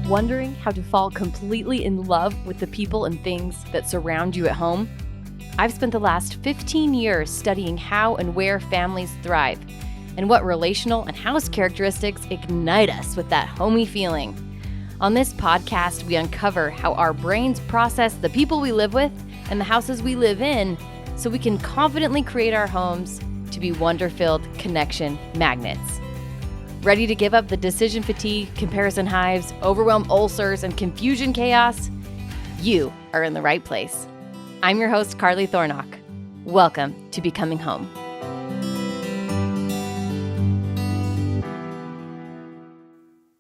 Wondering how to fall completely in love with the people and things that surround you at home? I've spent the last 15 years studying how and where families thrive and what relational and house characteristics ignite us with that homey feeling. On this podcast, we uncover how our brains process the people we live with and the houses we live in so we can confidently create our homes to be wonder-filled connection magnets. Ready to give up the decision fatigue, comparison hives, overwhelm ulcers, and confusion chaos? You are in the right place. I'm your host, Carly Thornock. Welcome to Becoming Home.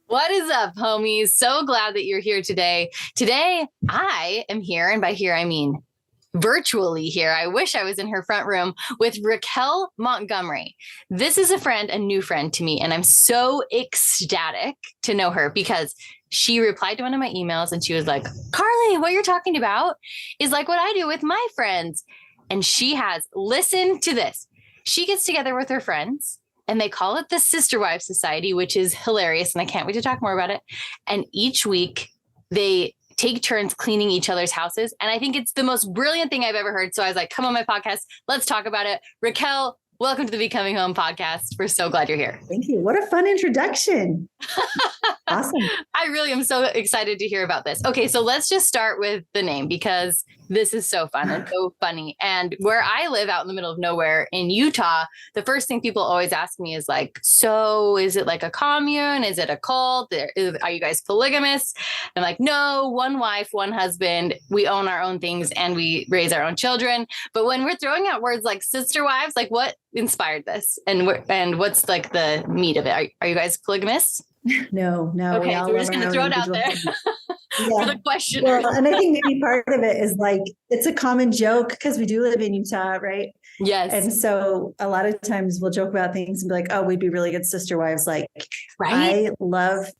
What is up, homies? So glad that you're here today. Today, I am here, and by here, I mean virtually here. I wish I was in her front room with RiKelle Montgomery. This is a new friend to me, and I'm so ecstatic to know her because she replied to one of my emails and she was like, Carly, what you're talking about is like what I do with my friends. And she has, listen to this. She gets together with her friends and they call it the Sister Wives Society, which is hilarious. And I can't wait to talk more about it. And each week they take turns cleaning each other's houses. And I think it's the most brilliant thing I've ever heard. So I was like, come on my podcast. Let's talk about it. RiKelle, welcome to the Becoming Home podcast. We're so glad you're here. Thank you. What a fun introduction. Awesome. I really am so excited to hear about this. Okay, so let's just start with the name because this is so fun and so funny. And where I live out in the middle of nowhere in Utah, the first thing people always ask me is like, so is it like a commune? Is it a cult? Are you guys polygamous? I'm like, no, one wife, one husband. We own our own things and we raise our own children. But when we're throwing out words like sister wives, like what inspired this? And what's like the meat of it? Are you guys polygamous? No. Okay, so we're just going to throw it out there for the question. Well, and I think maybe part of it is like, it's a common joke because we do live in Utah, right? Yes. And so a lot of times we'll joke about things and be like, oh, we'd be really good sister wives. Like, right? I love to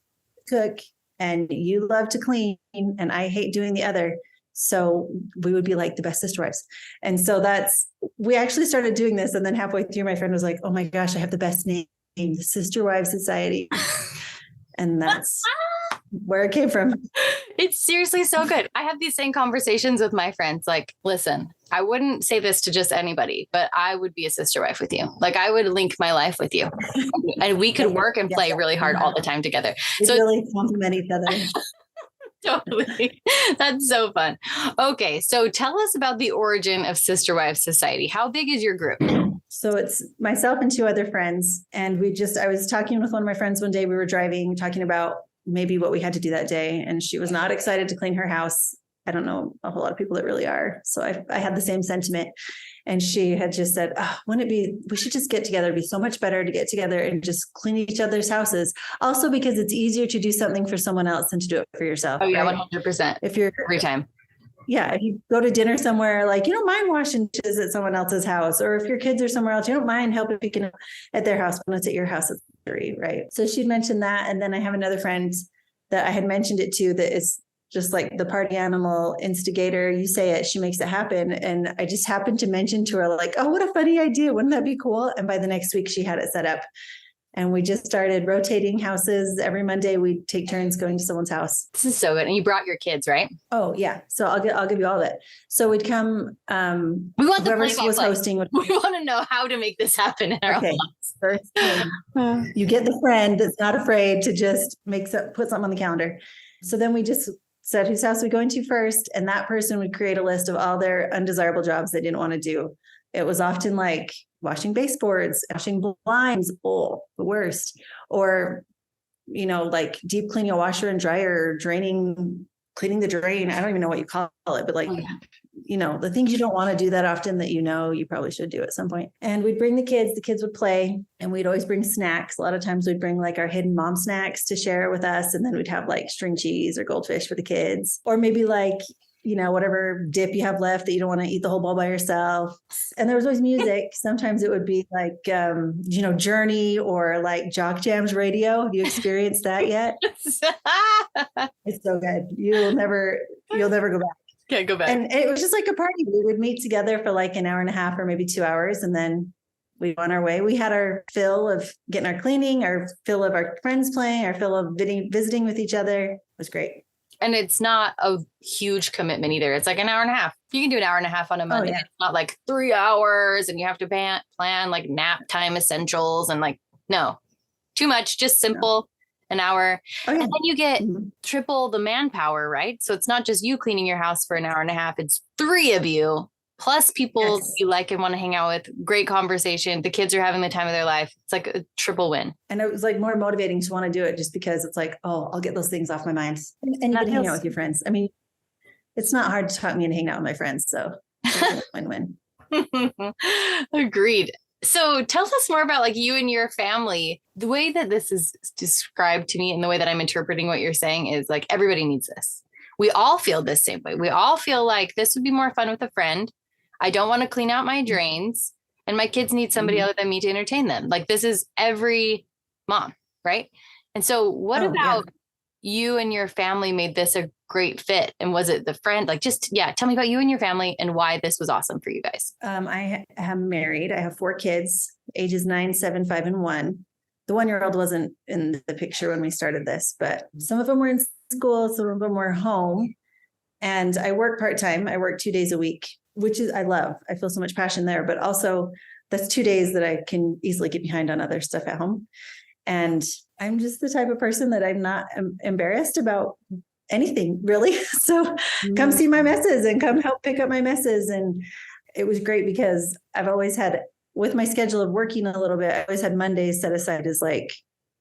cook and you love to clean and I hate doing the other. So we would be like the best sister wives. And so we actually started doing this. And then halfway through, my friend was like, oh my gosh, I have the best name, the Sister Wives Society. And that's where it came from. It's seriously so good. I have these same conversations with my friends. Like, listen, I wouldn't say this to just anybody, but I would be a sister wife with you. Like I would link my life with you and we could work and play really hard all the time together. We really complement each other. Totally. That's so fun. Okay. So tell us about the origin of Sister Wives Society. How big is your group? So it's myself and two other friends. And I was talking with one of my friends one day, we were driving, talking about maybe what we had to do that day. And she was not excited to clean her house. I don't know a whole lot of people that really are. So I had the same sentiment. And she had just said, oh, we should just get together. It'd be so much better to get together and just clean each other's houses. Also, because it's easier to do something for someone else than to do it for yourself. Oh yeah, right? 100%. If you're every time. Yeah. If you go to dinner somewhere, like, you don't mind washing dishes at someone else's house, or if your kids are somewhere else, you don't mind helping picking at their house when it's at your house at 3, right? So she'd mentioned that. And then I have another friend that I had mentioned it to that is just like the party animal instigator. You say it, she makes it happen. And I just happened to mention to her like, oh, what a funny idea. Wouldn't that be cool? And by the next week she had it set up and we just started rotating houses. Every Monday we'd take turns going to someone's house. This is so good. And you brought your kids, right? Oh yeah. So I'll give you all that. So we'd come, we want whoever was hosting. We want to know how to make this happen in our lives. First thing, you get the friend that's not afraid to just put something on the calendar. So then we just said whose house we going to first. And that person would create a list of all their undesirable jobs they didn't want to do. It was often like washing baseboards, washing blinds, the worst. Or, like deep cleaning a washer and dryer, cleaning the drain. I don't even know what you call it, but like, the things you don't want to do that often that you probably should do at some point. And we'd bring the kids would play and we'd always bring snacks. A lot of times we'd bring like our hidden mom snacks to share with us. And then we'd have like string cheese or goldfish for the kids, or maybe like, whatever dip you have left that you don't want to eat the whole bowl by yourself. And there was always music. Sometimes it would be like, Journey or like Jock Jams radio. Have you experienced that yet? It's so good. You'll never go back. Can't go back. And it was just like a party. We would meet together for like an hour and a half or maybe 2 hours. And then we went our way. We had our fill of getting our cleaning, our fill of our friends playing, our fill of visiting with each other. It was great. And it's not a huge commitment either. It's like an hour and a half. You can do an hour and a half on a Monday. Yeah. It's not like 3 hours and you have to plan like nap time essentials and like, no, too much, just simple, an hour. And then you get triple the manpower, right? So it's not just you cleaning your house for an hour and a half. It's 3 of you plus people you like and want to hang out with. Great conversation. The kids are having the time of their life. It's like a triple win. And it was like more motivating to want to do it just because it's like, oh, I'll get those things off my mind. And you can hang out with your friends. I mean, it's not hard to talk me into hanging out with my friends. So win-win. Agreed. So tell us more about like you and your family. The way that this is described to me and the way that I'm interpreting what you're saying is like, everybody needs this. We all feel the same way. We all feel like this would be more fun with a friend. I don't want to clean out my drains and my kids need somebody other than me to entertain them. Like this is every mom, right? And so what about you and your family made this a great fit? And was it the friend? Like tell me about you and your family and why this was awesome for you guys. I am married. I have 4 kids, ages 9, 7, 5, and 1. The 1-year-old wasn't in the picture when we started this, but some of them were in school, some of them were home. And I work part-time. I work 2 days a week, which is, I love. I feel so much passion there, but also that's 2 days that I can easily get behind on other stuff at home. And I'm just the type of person that I'm not embarrassed about anything really. So come see my messes and come help pick up my messes. And it was great because I've always had, with my schedule of working a little bit, I always had Mondays set aside as like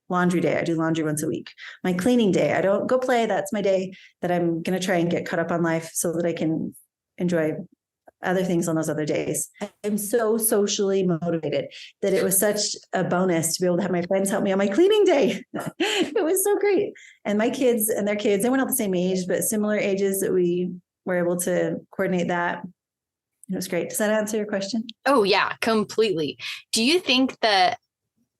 laundry day. I do laundry once a week. My cleaning day, I don't go play. That's my day that I'm going to try and get caught up on life so that I can enjoy other things on those other days. I'm so socially motivated that it was such a bonus to be able to have my friends help me on my cleaning day. It was so great. And my kids and their kids, they weren't all the same age, but similar ages that we were able to coordinate that. It was great. Does that answer your question? Oh yeah, completely. Do you think that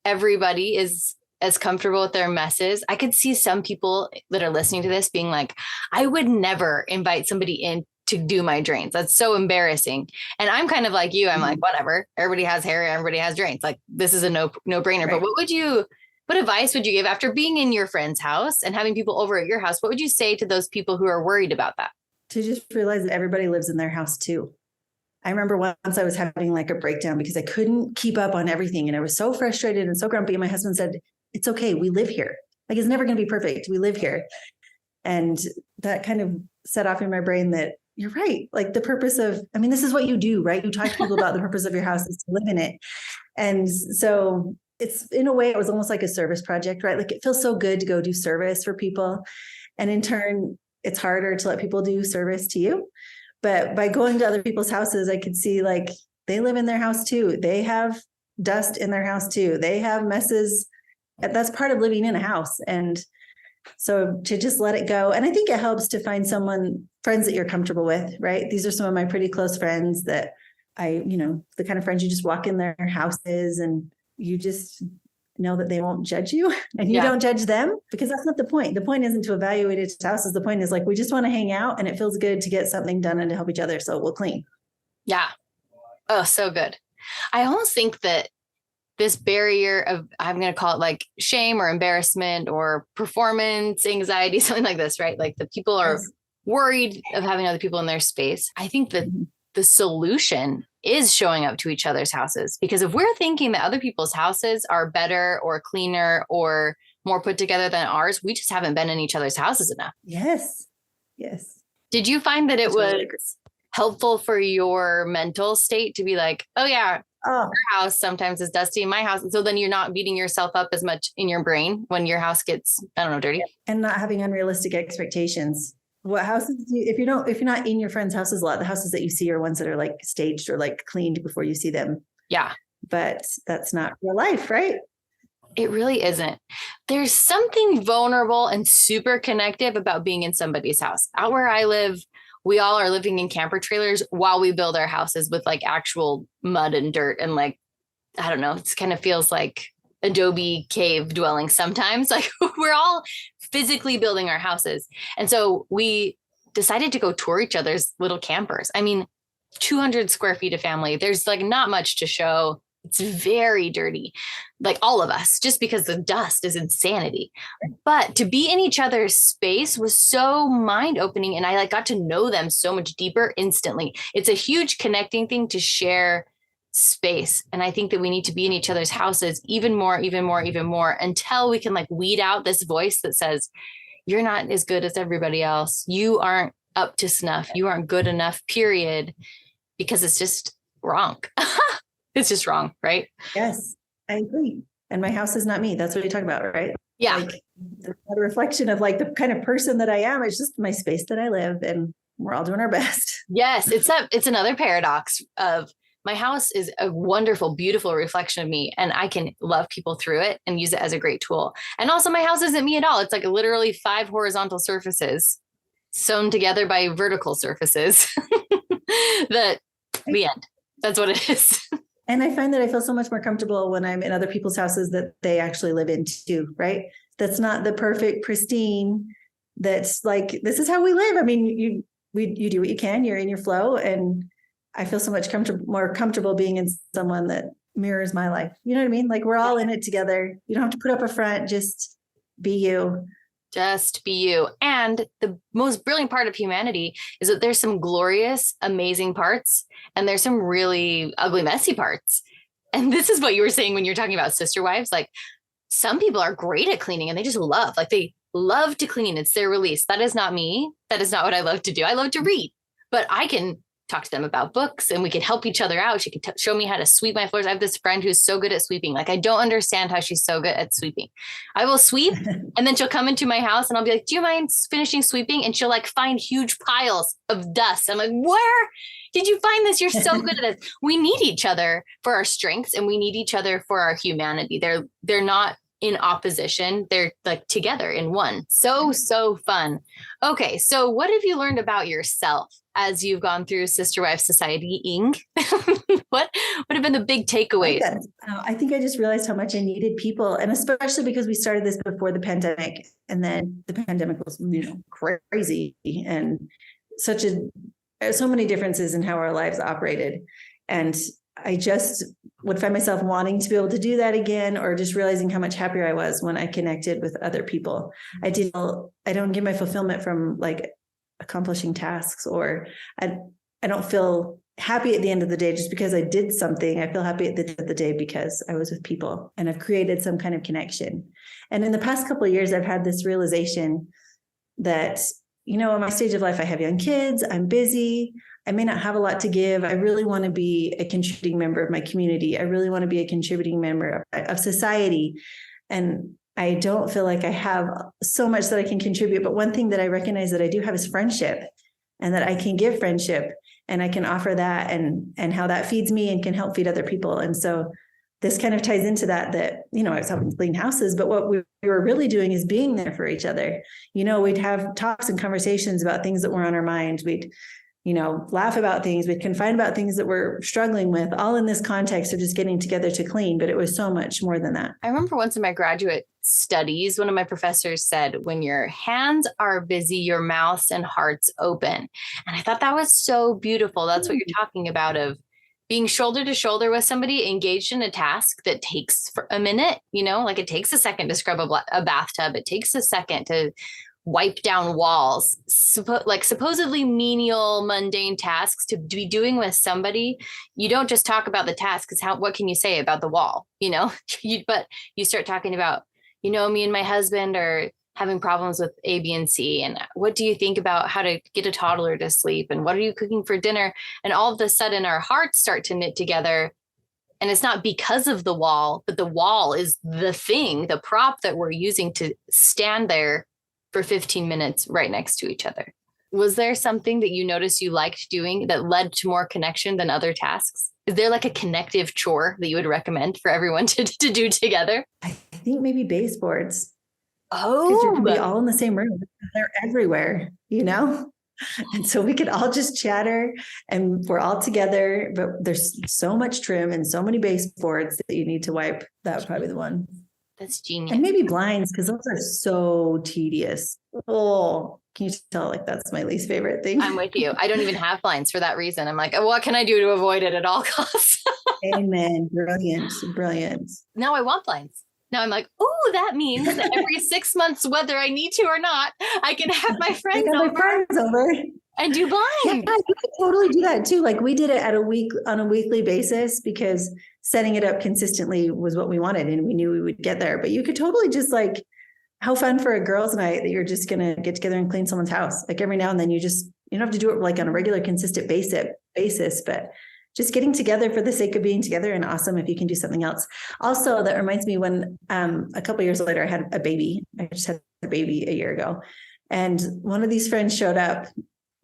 everybody is as comfortable with their messes? I could see some people that are listening to this being like, I would never invite somebody in to do my drains. That's so embarrassing. And I'm kind of like you. I'm like, whatever. Everybody has hair. Everybody has drains. Like this is a no brainer. Right. But what advice would you give after being in your friend's house and having people over at your house? What would you say to those people who are worried about that? To just realize that everybody lives in their house too. I remember once I was having like a breakdown because I couldn't keep up on everything. And I was so frustrated and so grumpy. And my husband said, it's okay. We live here. Like it's never going to be perfect. We live here. And that kind of set off in my brain that you're right. Like the purpose of, I mean, this is what you do, right? You talk to people about the purpose of your house is to live in it. And so it's, in a way, it was almost like a service project, right? Like it feels so good to go do service for people. And in turn, it's harder to let people do service to you. But by going to other people's houses, I could see like they live in their house too. They have dust in their house too. They have messes. That's part of living in a house. And so to just let it go. And I think it helps to find friends that you're comfortable with, right? These are some of my pretty close friends that the kind of friends you just walk in their houses and you just know that they won't judge you and you don't judge them, because that's not the point. The point isn't to evaluate each houses. The point is like, we just want to hang out and it feels good to get something done and to help each other. So we'll clean. Yeah. Oh, so good. I almost think that this barrier of, I'm going to call it like shame or embarrassment or performance anxiety, something like this, right? Like the people are worried of having other people in their space. I think that the solution is showing up to each other's houses, because if we're thinking that other people's houses are better or cleaner or more put together than ours, we just haven't been in each other's houses enough. Yes. Yes. Did you find that it was helpful for your mental state to be like, oh yeah, your house sometimes is dusty, my house. And so then you're not beating yourself up as much in your brain when your house gets, dirty. And not having unrealistic expectations. What houses do you, if you're not in your friends' houses a lot, the houses that you see are ones that are like staged or like cleaned before you see them. Yeah. But that's not real life, right? It really isn't. There's something vulnerable and super connective about being in somebody's house. Out where I live, we all are living in camper trailers while we build our houses with like actual mud and dirt. And like, I don't know, it kind of feels like Adobe cave dwelling sometimes. Like we're all physically building our houses. And so we decided to go tour each other's little campers. I mean, 200 square feet of family. There's like not much to show. It's very dirty, like all of us, just because the dust is insanity. But to be in each other's space was so mind opening. And I like got to know them so much deeper instantly. It's a huge connecting thing to share space. And I think that we need to be in each other's houses even more, even more, even more until we can like weed out this voice that says, you're not as good as everybody else. You aren't up to snuff. You aren't good enough, period, because it's just wrong. It's just wrong, right? Yes, I agree. And my house is not me. That's what you talk about, right? Yeah. Like it's not a reflection of like the kind of person that I am. It's just my space that I live, and we're all doing our best. Yes. It's another paradox of my house is a wonderful, beautiful reflection of me, and I can love people through it and use it as a great tool. And also my house isn't me at all. It's like literally 5 horizontal surfaces sewn together by vertical surfaces. The end. That's what it is. And I find that I feel so much more comfortable when I'm in other people's houses that they actually live in too, right? That's not the perfect, pristine, that's like, this is how we live. I mean, you do what you can, you're in your flow. And I feel so much more comfortable being in someone that mirrors my life. You know what I mean? Like we're all in it together. You don't have to put up a front, just be you. Just be you. And the most brilliant part of humanity is that there's some glorious, amazing parts, and there's some really ugly, messy parts. And this is what you were saying when you're talking about sister wives. Like some people are great at cleaning and they just love, like they love to clean. It's their release. That is not me. That is not what I love to do. I love to read, but I can talk to them about books and we can help each other out. She can show me how to sweep my floors. I have this friend who's so good at sweeping. Like, I don't understand how she's so good at sweeping. I will sweep and then she'll come into my house and I'll be like, do you mind finishing sweeping? And she'll like find huge piles of dust. I'm like, where did you find this? You're so good at it. We need each other for our strengths and we need each other for our humanity. They're not in opposition. They're like together in one. So fun. Okay. So what have you learned about yourself as you've gone through Sister Wife Society-ing? What have been the big takeaways? I think I just realized how much I needed people, and especially because we started this before the pandemic, and then the pandemic was, crazy, and so many differences in how our lives operated. And I just would find myself wanting to be able to do that again, or just realizing how much happier I was when I connected with other people. I don't get my fulfillment from like accomplishing tasks, or I don't feel happy at the end of the day just because I did something. I feel happy at the end of the day because I was with people and I've created some kind of connection. And in the past couple of years, I've had this realization that, in my stage of life, I have young kids, I'm busy, I may not have a lot to give. I really want to be a contributing member of my community. I really want to be a contributing member of society. And I don't feel like I have so much that I can contribute. But one thing that I recognize that I do have is friendship, and that I can give friendship and I can offer that, and how that feeds me and can help feed other people. And so this kind of ties into that, I was helping clean houses, but what we were really doing is being there for each other. We'd have talks and conversations about things that were on our mind. We'd laugh about things, we'd confide about things that we're struggling with, all in this context of just getting together to clean. But it was so much more than that. I remember once in my graduate studies, one of my professors said, when your hands are busy, your mouths and hearts open. And I thought that was so beautiful. That's what you're talking about, of being shoulder to shoulder with somebody engaged in a task that takes for a minute, like it takes a second to scrub a bathtub. It takes a second to wipe down walls, supposedly menial, mundane tasks to be doing with somebody. You don't just talk about the task, because what can you say about the wall, but you start talking about, me and my husband are having problems with A, B, and C. And what do you think about how to get a toddler to sleep? And what are you cooking for dinner? And all of a sudden our hearts start to knit together. And it's not because of the wall, but the wall is the thing, the prop that we're using to stand there for 15 minutes right next to each other. Was there something that you noticed you liked doing that led to more connection than other tasks? Is there like a connective chore that you would recommend for everyone to do together? I think maybe baseboards. Oh, because you can be all in the same room. They're everywhere, And so we could all just chatter and we're all together, but there's so much trim and so many baseboards that you need to wipe. That would probably be the one. That's genius. And maybe blinds, because those are so tedious. Oh, can you tell? Like, that's my least favorite thing. I'm with you. I don't even have blinds for that reason. I'm like, what can I do to avoid it at all costs? Amen. Brilliant. Brilliant. Now I want blinds. Now I'm like, oh, that means that every 6 months, whether I need to or not, I can have my friends over and do blinds. Yeah, you could totally do that too. Like, we did it on a weekly basis because setting it up consistently was what we wanted and we knew we would get there. But you could totally just like, how fun for a girls' night that you're just going to get together and clean someone's house. Like, every now and then you don't have to do it like on a regular, consistent basis, but just getting together for the sake of being together, and awesome if you can do something else. Also, that reminds me when a couple of years later, I had a baby. I just had a baby a year ago. And one of these friends showed up,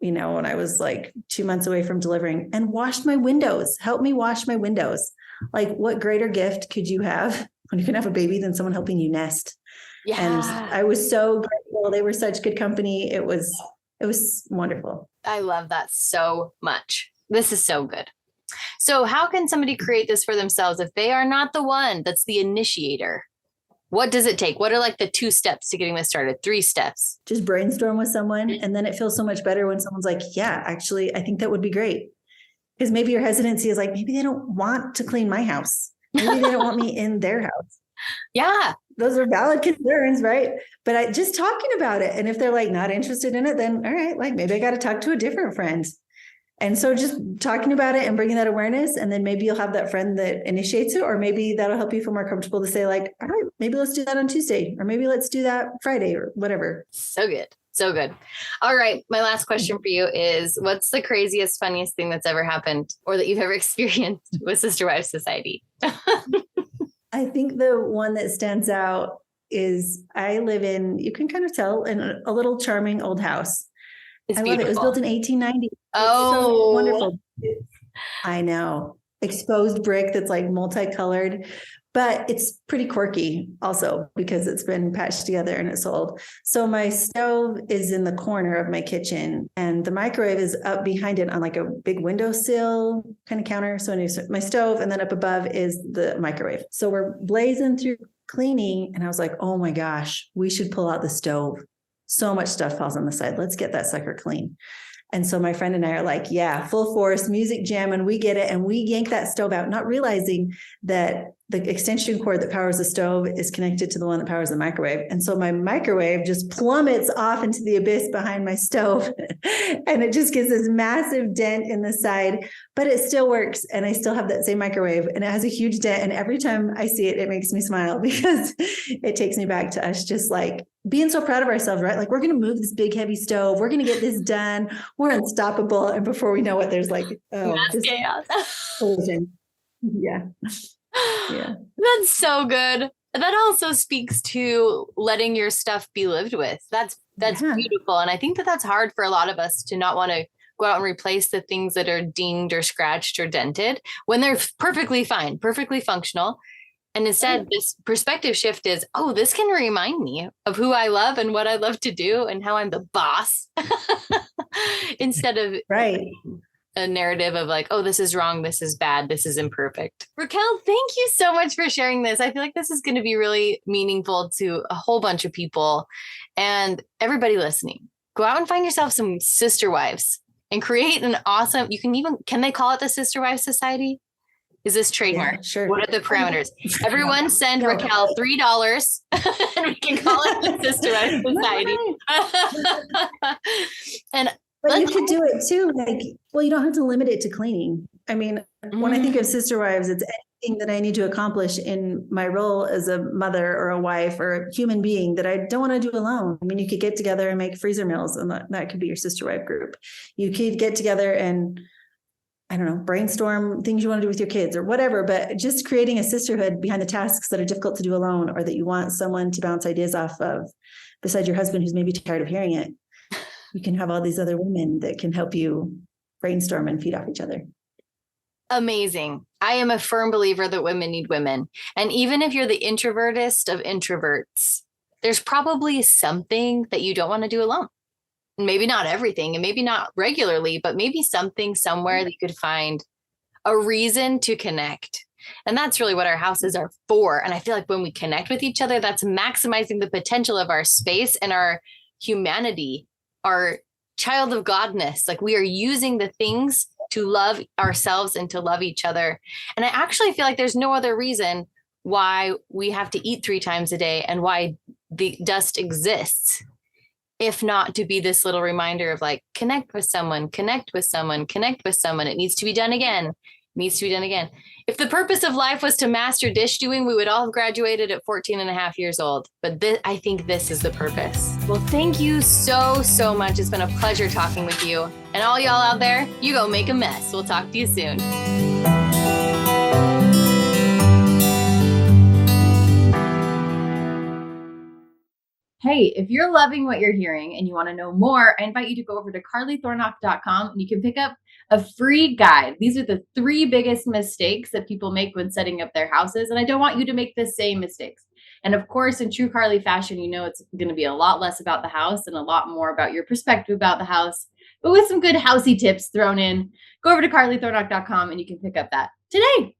when I was like 2 months away from delivering, and washed my windows, helped me wash my windows. Like, what greater gift could you have when you can have a baby than someone helping you nest? Yeah. And I was so grateful. They were such good company. It was wonderful. I love that so much. This is so good. So how can somebody create this for themselves if they are not the one that's the initiator? What does it take? What are like the 2 steps to getting this started? 3 steps? Just brainstorm with someone. And then it feels so much better when someone's like, yeah, actually, I think that would be great. Because maybe your hesitancy is like, maybe they don't want to clean my house. Maybe they don't want me in their house. Yeah. Those are valid concerns, right? But just talking about it. And if they're like not interested in it, then all right, like maybe I got to talk to a different friend. And so just talking about it and bringing that awareness, and then maybe you'll have that friend that initiates it, or maybe that'll help you feel more comfortable to say like, all right, maybe let's do that on Tuesday, or maybe let's do that Friday or whatever. So good. So good. All right. My last question for you is, what's the craziest, funniest thing that's ever happened or that you've ever experienced with Sister Wives Society? I think the one that stands out is I live in, you can kind of tell, in a little charming old house. It's I beautiful. love it. It was built in 1890. Oh, it's so wonderful. I know. Exposed brick that's like multicolored, but it's pretty quirky also because it's been patched together and it's old. So my stove is in the corner of my kitchen and the microwave is up behind it on like a big windowsill kind of counter. So my stove, and then up above is the microwave. So we're blazing through cleaning and I was like, oh my gosh, we should pull out the stove. So much stuff falls on the side. Let's get that sucker clean. And so my friend and I are like, yeah, full force, music jamming, we get it. And we yank that stove out, not realizing that the extension cord that powers the stove is connected to the one that powers the microwave. And so my microwave just plummets off into the abyss behind my stove. And it just gives this massive dent in the side, but it still works. And I still have that same microwave and it has a huge dent. And every time I see it, it makes me smile because it takes me back to us just like being so proud of ourselves, right? Like, we're going to move this big, heavy stove. We're going to get this done. We're unstoppable. And before we know it, there's like, just chaos. Yeah. Yeah. That's so good. That also speaks to letting your stuff be lived with. That's beautiful. And I think that that's hard for a lot of us to not want to go out and replace the things that are dinged or scratched or dented when they're perfectly fine, perfectly functional. And instead, this perspective shift is, oh, this can remind me of who I love and what I love to do and how I'm the boss instead of a narrative of like, oh, this is wrong, this is bad, this is imperfect. RiKelle, thank you so much for sharing this. I feel like this is going to be really meaningful to a whole bunch of people and everybody listening. Go out and find yourself some sister wives and create an awesome, can they call it the Sister Wives Society? Is this trademark? Yeah, sure. What are the parameters? Everyone send RiKelle $3 and we can call it the Sister Wives Society. But you could do it too. Like, well, you don't have to limit it to cleaning. I mean, when I think of sister wives, it's anything that I need to accomplish in my role as a mother or a wife or a human being that I don't want to do alone. I mean, you could get together and make freezer meals and that could be your sister wife group. You could get together and, I don't know, brainstorm things you want to do with your kids or whatever, but just creating a sisterhood behind the tasks that are difficult to do alone or that you want someone to bounce ideas off of besides your husband who's maybe tired of hearing it. You can have all these other women that can help you brainstorm and feed off each other. Amazing. I am a firm believer that women need women. And even if you're the introvertest of introverts, there's probably something that you don't want to do alone. Maybe not everything and maybe not regularly, but maybe something somewhere that you could find a reason to connect. And that's really what our houses are for. And I feel like when we connect with each other, that's maximizing the potential of our space and our humanity, our child of Godness. Like we are using the things to love ourselves and to love each other. And I actually feel like there's no other reason why we have to eat 3 times a day and why the dust exists, if not to be this little reminder of like, connect with someone, connect with someone, connect with someone. It needs to be done again. It needs to be done again. If the purpose of life was to master dish doing, we would all have graduated at 14 and a half years old. But I think this is the purpose. Well, thank you so, so much. It's been a pleasure talking with you. And all y'all out there, you go make a mess. We'll talk to you soon. Hey, if you're loving what you're hearing and you want to know more, I invite you to go over to carlythornock.com and you can pick up a free guide. These are the 3 biggest mistakes that people make when setting up their houses. And I don't want you to make the same mistakes. And of course, in true Carly fashion, you know, it's going to be a lot less about the house and a lot more about your perspective about the house, but with some good housey tips thrown in. Go over to carlythornock.com and you can pick up that today.